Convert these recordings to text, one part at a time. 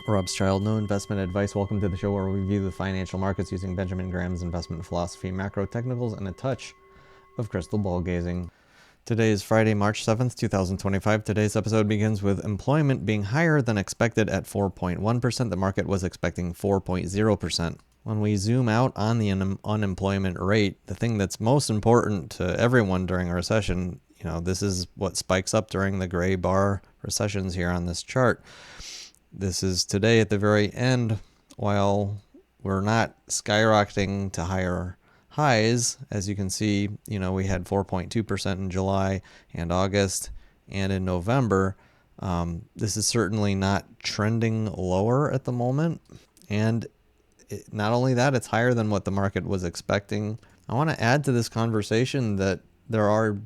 Robschild, no investment advice. Welcome to the show where we review the financial markets using Benjamin Graham's investment philosophy, macro technicals, and a touch of crystal ball gazing. Today is Friday, March 7th, 2025. Today's episode begins with employment being higher than expected at 4.1%. The market was expecting 4.0%. When we zoom out on the unemployment rate, the thing that's most important to everyone during a recession, this is what spikes up during the gray bar recessions here on this chart. This is today at the very end, while we're not skyrocketing to higher highs. As you can see, we had 4.2% in July and August and in November. This is certainly not trending lower at the moment. And not only that, it's higher than what the market was expecting. I want to add to this conversation that there are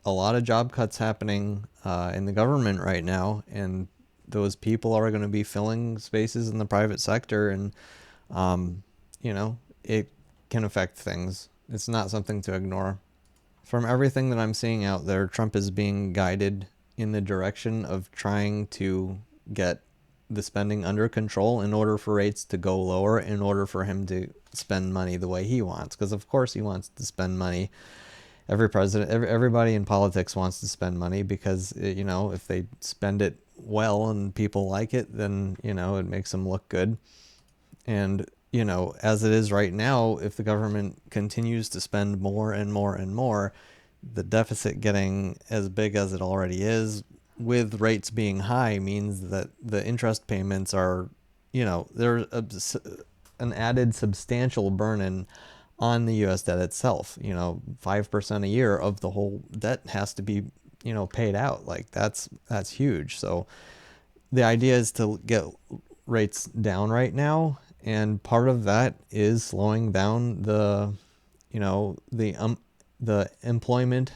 a lot of job cuts happening in the government right now, and those people are going to be filling spaces in the private sector, and it can affect things. It's not something to ignore. From everything that I'm seeing out there, Trump is being guided in the direction of trying to get the spending under control in order for rates to go lower, in order for him to spend money the way he wants. Because of course he wants to spend money. Everybody in politics wants to spend money because, if they spend it well and people like it, then, it makes them look good. And, as it is right now, if the government continues to spend more and more and more, the deficit getting as big as it already is, with rates being high, means that the interest payments are, there's an added substantial burden on the U.S. debt itself. 5% a year of the whole debt has to be, paid out. Like that's huge. So the idea is to get rates down right now. And part of that is slowing down the employment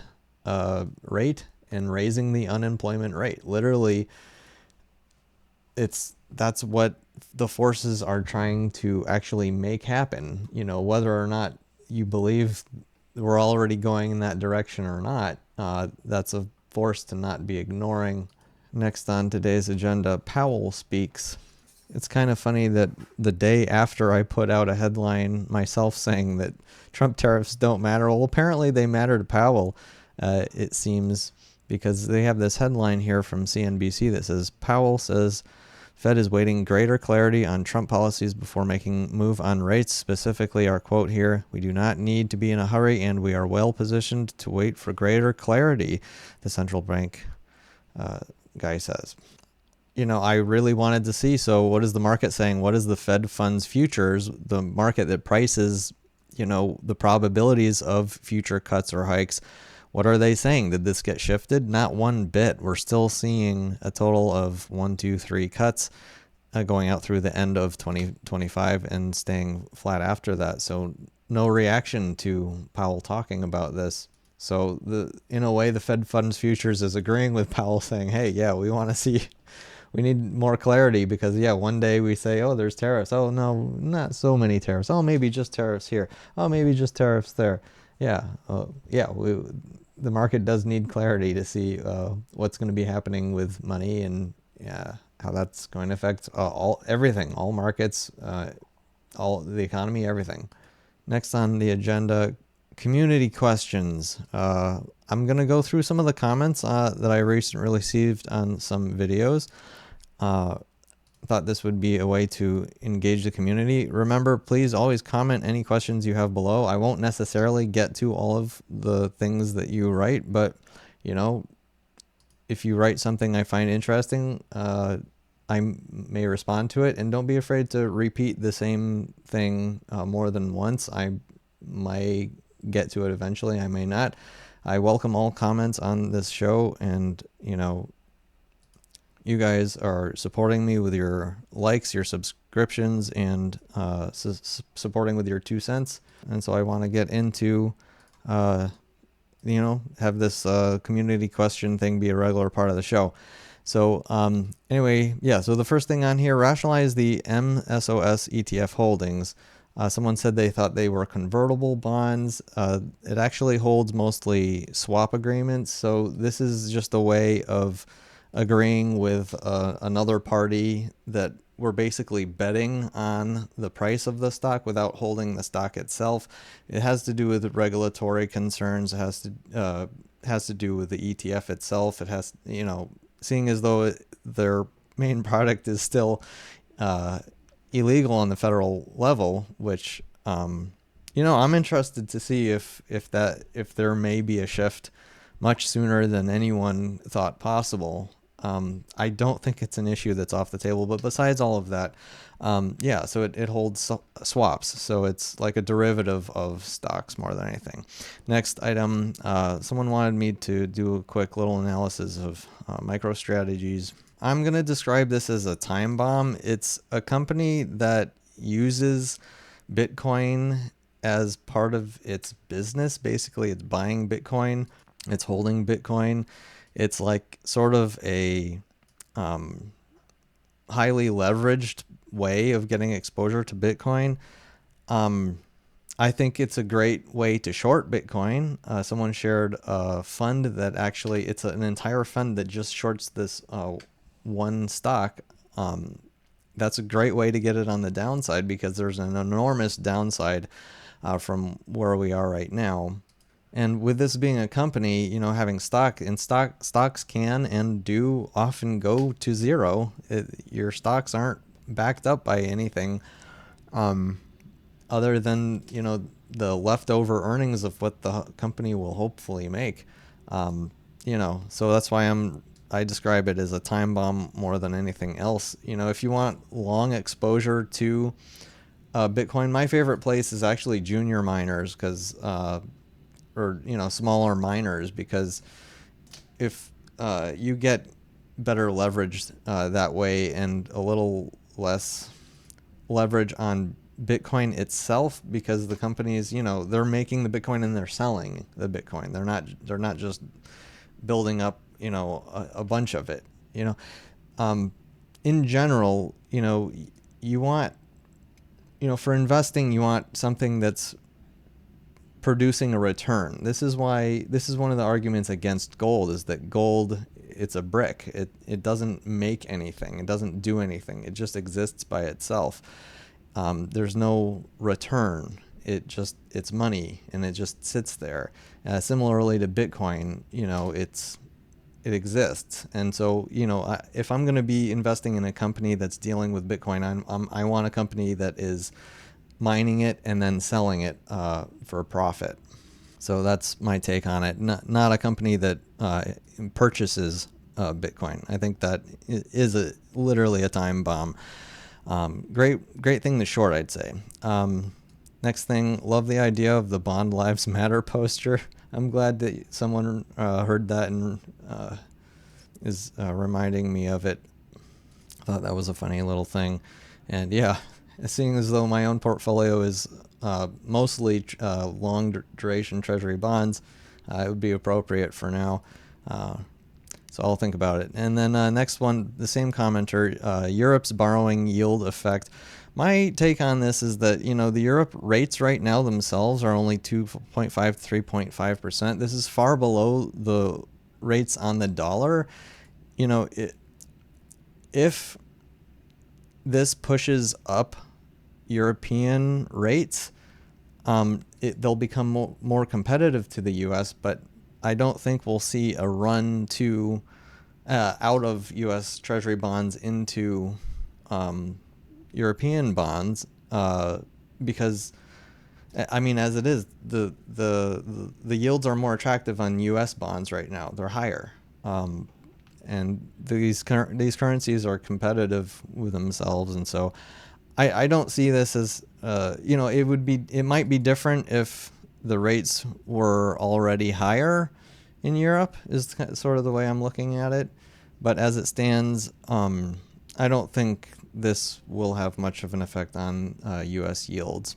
rate and raising the unemployment rate. Literally, that's what the forces are trying to actually make happen. Whether or not you believe we're already going in that direction or not, that's a force to not be ignoring. Next on today's agenda, Powell speaks. It's kind of funny that the day after I put out a headline myself saying that Trump tariffs don't matter, well, apparently they matter to Powell, it seems, because they have this headline here from CNBC that says, Powell says Fed is waiting greater clarity on Trump policies before making move on rates. Specifically, our quote here, "We do not need to be in a hurry, and we are well positioned to wait for greater clarity," the central bank guy says. I really wanted to see, so what is the market saying? What is the Fed funds futures, the market that prices, the probabilities of future cuts or hikes? What are they saying? Did this get shifted? Not one bit. We're still seeing a total of 1, 2, 3 cuts going out through the end of 2025 and staying flat after that. So no reaction to Powell talking about this. So in a way, the Fed funds futures is agreeing with Powell, saying, hey, yeah, we need more clarity because, one day we say, oh, there's tariffs. Oh, no, not so many tariffs. Oh, maybe just tariffs here. Oh, maybe just tariffs there. The market does need clarity to see what's going to be happening with money and how that's going to affect everything, all markets, all the economy, everything. Next on the agenda, community questions. I'm going to go through some of the comments that I recently received on some videos. Thought this would be a way to engage the community. Remember, please always comment any questions you have below. I won't necessarily get to all of the things that you write, but if you write something I find interesting, I may respond to it, and don't be afraid to repeat the same thing more than once. I might get to it eventually. I may not. I welcome all comments on this show, and you guys are supporting me with your likes, your subscriptions, and supporting with your 2 cents. And so I want to get into, have this community question thing be a regular part of the show. So anyway, so the first thing on here, rationalize the MSOS ETF holdings. Someone said they thought they were convertible bonds. It actually holds mostly swap agreements. So this is just a way of agreeing with another party that we're basically betting on the price of the stock without holding the stock itself. It has to do with regulatory concerns. It has to do with the ETF itself. It has, seeing as though their main product is still illegal on the federal level, which I'm interested to see if there may be a shift much sooner than anyone thought possible. I don't think it's an issue that's off the table, but besides all of that, yeah, so it holds swaps. So it's like a derivative of stocks more than anything. Next item, someone wanted me to do a quick little analysis of MicroStrategies. I'm going to describe this as a time bomb. It's a company that uses Bitcoin as part of its business. Basically, it's buying Bitcoin, it's holding Bitcoin. It's like sort of a highly leveraged way of getting exposure to Bitcoin. I think it's a great way to short Bitcoin. Someone shared a fund that actually, it's an entire fund that just shorts this one stock. That's a great way to get it on the downside because there's an enormous downside from where we are right now. And with this being a company, having stocks can and do often go to zero. Your stocks aren't backed up by anything other than, the leftover earnings of what the company will hopefully make. So that's why I describe it as a time bomb more than anything else. If you want long exposure to Bitcoin, my favorite place is actually junior miners or smaller miners, because if you get better leverage that way and a little less leverage on Bitcoin itself, because the companies, they're making the Bitcoin and they're selling the Bitcoin. They're not just building up, a bunch of it. In general, you want, for investing, you want something that's producing a return. This is one of the arguments against gold, is that gold, it's a brick. It doesn't make anything. It doesn't do anything. It just exists by itself. There's no return. It's money, and it just sits there. Similarly to Bitcoin, it exists. And so, if I'm going to be investing in a company that's dealing with Bitcoin, I want a company that is mining it and then selling it for a profit. So that's my take on it. Not a company that purchases Bitcoin. I think that is literally a time bomb. Great thing to short, I'd say. Next thing, love the idea of the Bond Lives Matter poster. I'm glad that someone heard that and is reminding me of it. I thought that was a funny little thing. And yeah, seeing as though my own portfolio is mostly long duration treasury bonds, it would be appropriate for now. So I'll think about it. And then next one, the same commenter, Europe's borrowing yield effect. My take on this is that, the Europe rates right now themselves are only 2.5, 3.5%. This is far below the rates on the dollar. If this pushes up European rates, they'll become more competitive to the U.S., but I don't think we'll see a run to out of U.S. Treasury bonds into European bonds because, as it is, the yields are more attractive on U.S. bonds right now. They're higher, and these currencies are competitive with themselves, and so I don't see this as it might be different if the rates were already higher in Europe, is sort of the way I'm looking at it. But as it stands, I don't think this will have much of an effect on U.S. yields.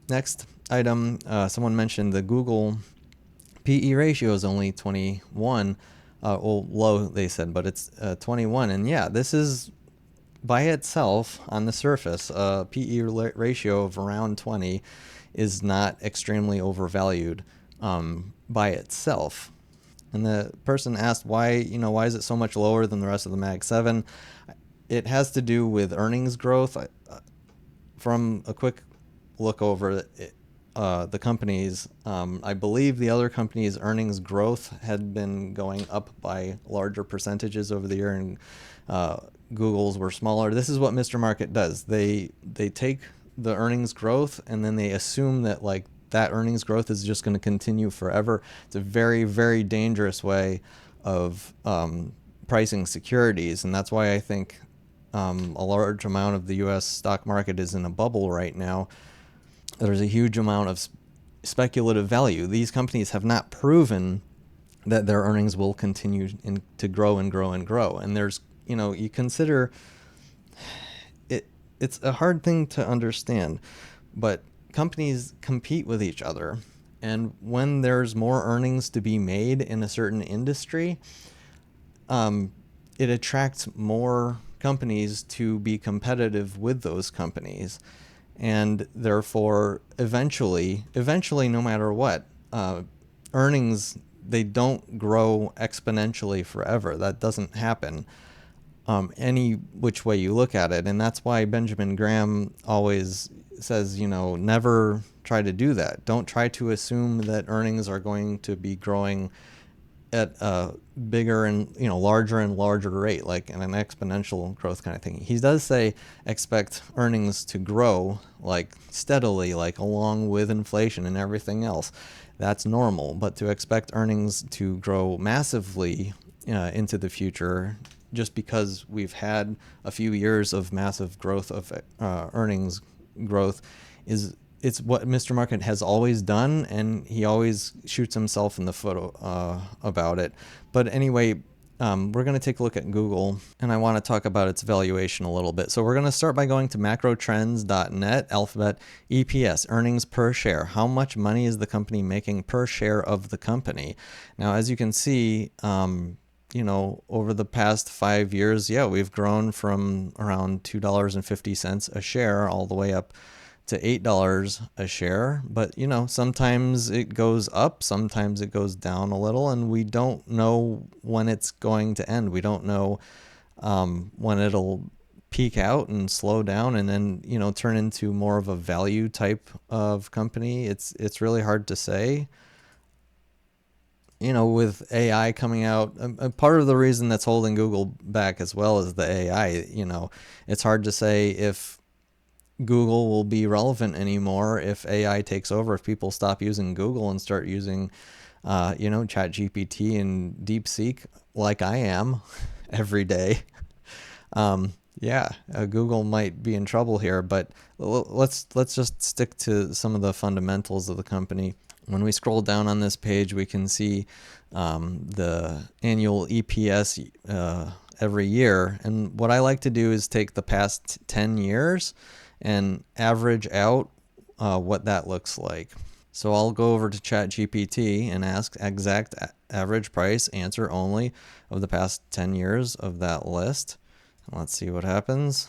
Next item, someone mentioned the Google PE ratio is only 21. Low, they said, but it's 21. And yeah, this is by itself on the surface, a PE ratio of around 20 is not extremely overvalued by itself. And the person asked why is it so much lower than the rest of the Mag 7? it has to do with earnings growth. From a quick look over the companies, I believe the other companies' earnings growth had been going up by larger percentages over the year, and Google's were smaller. This is what Mr. Market does. They take the earnings growth and then they assume that like that earnings growth is just going to continue forever. It's a very, very dangerous way of pricing securities, and that's why I think a large amount of the U.S. stock market is in a bubble right now. There's a huge amount of speculative value. These companies have not proven that their earnings will continue to grow and grow and grow. And there's, you consider it, it's a hard thing to understand, but companies compete with each other. And when there's more earnings to be made in a certain industry, it attracts more companies to be competitive with those companies. And therefore, eventually, no matter what, earnings, they don't grow exponentially forever. That doesn't happen any which way you look at it. And that's why Benjamin Graham always says, never try to do that. Don't try to assume that earnings are going to be growing at a bigger and larger and larger rate, like in an exponential growth kind of thing. He does say expect earnings to grow like steadily, like along with inflation and everything else. That's normal, but to expect earnings to grow massively into the future, just because we've had a few years of massive growth of earnings growth, it's what Mr. Market has always done, and he always shoots himself in the foot about it. But anyway, we're going to take a look at Google, and I want to talk about its valuation a little bit. So we're going to start by going to macrotrends.net, alphabet, EPS, earnings per share. How much money is the company making per share of the company? Now, as you can see, over the past 5 years, we've grown from around $2.50 a share all the way up to $8 a share. But sometimes it goes up, sometimes it goes down a little, and we don't know when it's going to end. We don't know when it'll peak out and slow down and then turn into more of a value type of company. It's really hard to say. With AI coming out, part of the reason that's holding Google back as well is the AI. It's hard to say if Google will be relevant anymore if AI takes over, if people stop using Google and start using, ChatGPT and DeepSeek like I am every day. Google might be in trouble here, but let's just stick to some of the fundamentals of the company. When we scroll down on this page, we can see the annual EPS every year. And what I like to do is take the past 10 years and average out what that looks like. So I'll go over to ChatGPT and ask exact average price answer only of the past 10 years of that list. And let's see what happens.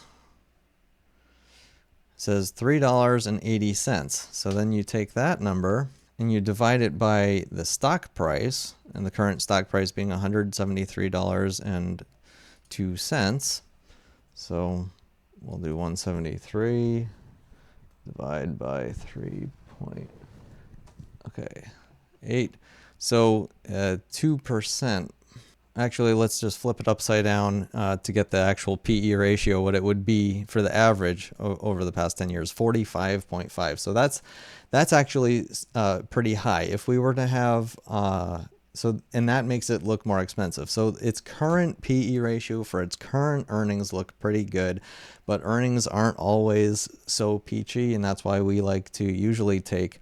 It says $3.80. So then you take that number and you divide it by the stock price, and the current stock price being $173.02. So we'll do 173 divide by 8. So 2%. Actually, let's just flip it upside down to get the actual PE ratio, what it would be for the average over the past 10 years, 45.5. So that's actually pretty high. If we were to have, and that makes it look more expensive. So its current PE ratio for its current earnings look pretty good, but earnings aren't always so peachy, and that's why we like to usually take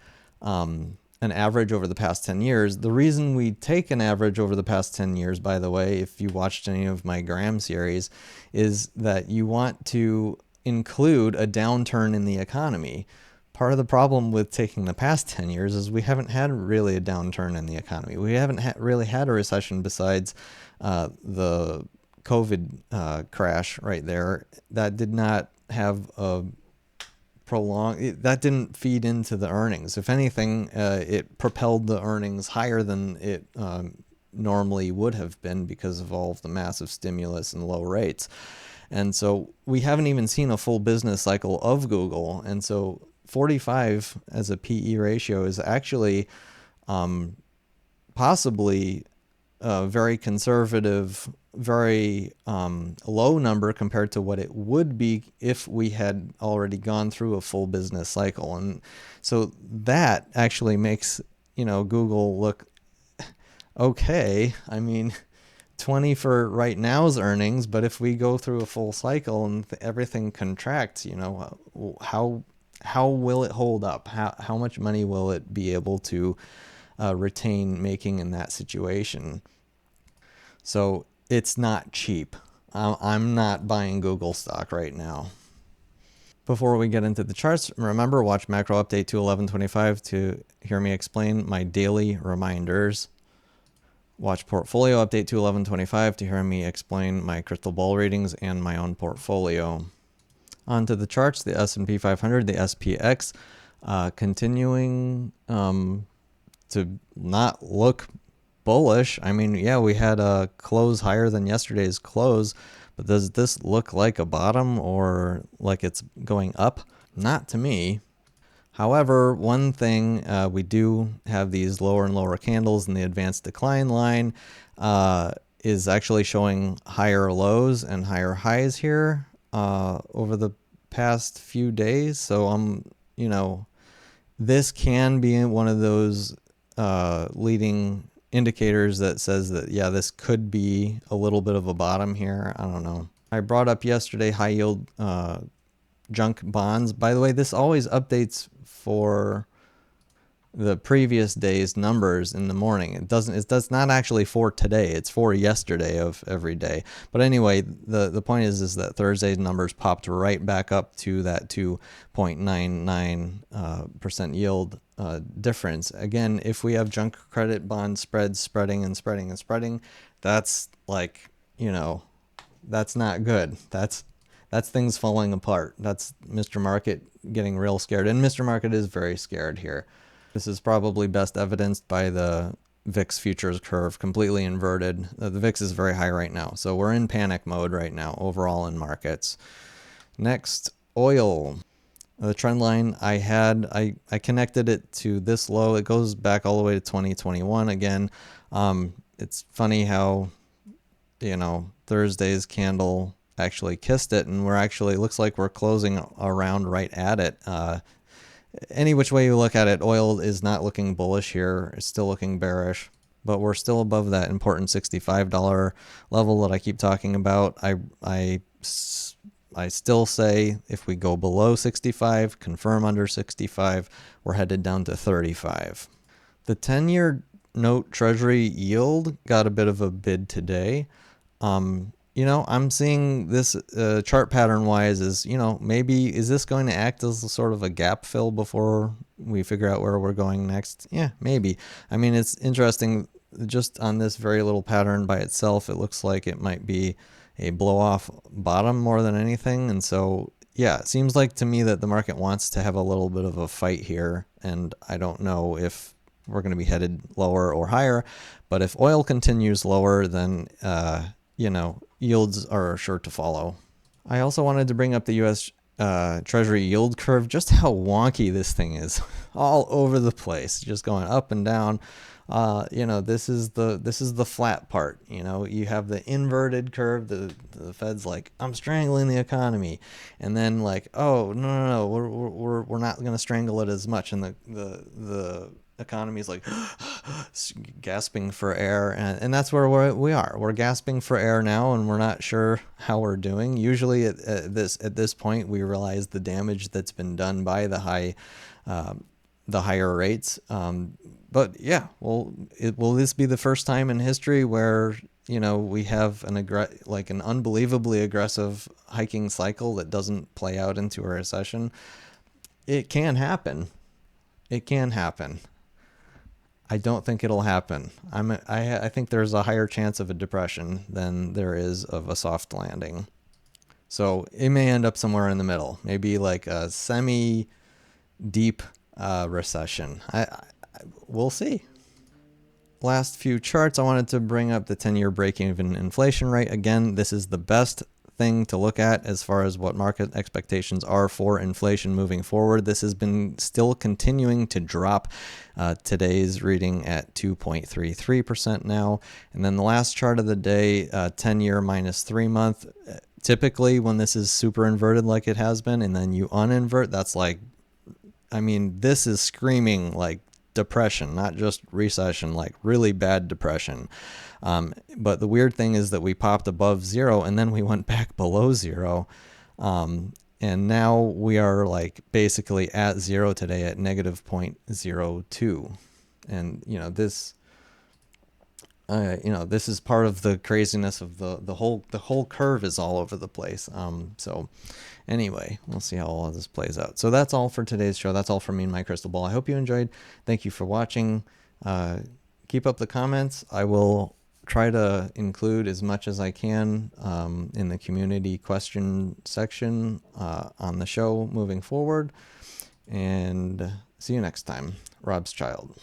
an average over the past 10 years. The reason we take an average over the past 10 years, by the way, if you watched any of my Graham series, is that you want to include a downturn in the economy. Part of the problem with taking the past 10 years is we haven't had really a downturn in the economy. We haven't really had a recession besides the COVID crash right there. That did not have a that didn't feed into the earnings. If anything, it propelled the earnings higher than it normally would have been because of all of the massive stimulus and low rates. And so we haven't even seen a full business cycle of Google. And so 45 as a PE ratio is actually possibly a very conservative, very low number compared to what it would be if we had already gone through a full business cycle. And so that actually makes, Google look okay. I mean, 20 for right now's earnings, but if we go through a full cycle and everything contracts, how will it hold up? How much money will it be able to retain making in that situation? So it's not cheap. I'm not buying Google stock right now. Before we get into the charts, remember, watch macro update to 1125 to hear me explain my daily reminders. Watch portfolio update to 1125 to hear me explain my crystal ball readings and my own portfolio. On to the charts, the S&P 500, the SPX, continuing to not look bullish. I mean, yeah, we had a close higher than yesterday's close, but does this look like a bottom or like it's going up? Not to me. However, one thing, we do have these lower and lower candles in the advanced decline line, is actually showing higher lows and higher highs here over the past few days. So this can be one of those leading indicators that says that, yeah, this could be a little bit of a bottom here. I don't know. I brought up yesterday high yield junk bonds. By the way, this always updates for the previous day's numbers in the morning. That's not actually for today. It's for yesterday of every day. But anyway, the point is that Thursday's numbers popped right back up to that 2.99% yield difference. Again, if we have junk credit bond spreads spreading and spreading and spreading, that's like, that's not good. That's things falling apart. That's Mr. Market getting real scared. And Mr. Market is very scared here. This is probably best evidenced by the VIX futures curve, completely inverted. The VIX is very high right now. So we're in panic mode right now, overall in markets. Next, oil. The trend line I connected it to this low. It goes back all the way to 2021 again. It's funny how, Thursday's candle actually kissed it, and looks like we're closing around right at it. Any which way you look at it, oil is not looking bullish here. It's still looking bearish, but we're still above that important $65 level that I keep talking about. I still say if we go below 65, confirm under 65, we're headed down to 35. The 10-year note treasury yield got a bit of a bid today. I'm seeing this chart pattern wise is, maybe is this going to act as a sort of a gap fill before we figure out where we're going next? Yeah, maybe. I mean, it's interesting just on this very little pattern by itself. It looks like it might be a blow off bottom more than anything. And so, yeah, it seems like to me that the market wants to have a little bit of a fight here. And I don't know if we're going to be headed lower or higher, but if oil continues lower, then, yields are sure to follow. I also wanted to bring up the U.S. Treasury yield curve, just how wonky this thing is, all over the place, just going up and down. This is the flat part. You have the inverted curve. The Fed's like, I'm strangling the economy, and then like, oh no, we're not going to strangle it as much, and the economy is like gasping for air, and that's where we are. We're gasping for air now, and we're not sure how we're doing. Usually at this point, we realize the damage that's been done by the higher rates. But yeah, will this be the first time in history where we have an unbelievably aggressive hiking cycle that doesn't play out into a recession? It can happen. It can happen. I don't think it'll happen. I think there's a higher chance of a depression than there is of a soft landing. So it may end up somewhere in the middle, maybe like a semi-deep recession. We'll see. Last few charts, I wanted to bring up the 10-year break-even inflation rate. Again, this is the best thing to look at as far as what market expectations are for inflation moving forward. This has been still continuing to drop. Today's reading at 2.33% now. And then the last chart of the day, 10-year minus 3-month. Typically when this is super inverted like it has been, and then you uninvert, that's like, I mean, this is screaming like depression, not just recession, like really bad depression. But the weird thing is that we popped above 0 and then we went back below 0. And now we are like basically at 0 today at negative 0.02. And, this is part of the craziness of the whole curve is all over the place. So anyway, we'll see how all of this plays out. So that's all for today's show. That's all for me and my crystal ball. I hope you enjoyed. Thank you for watching. Keep up the comments. I will try to include as much as I can in the community question section on the show moving forward. And see you next time. Robschild.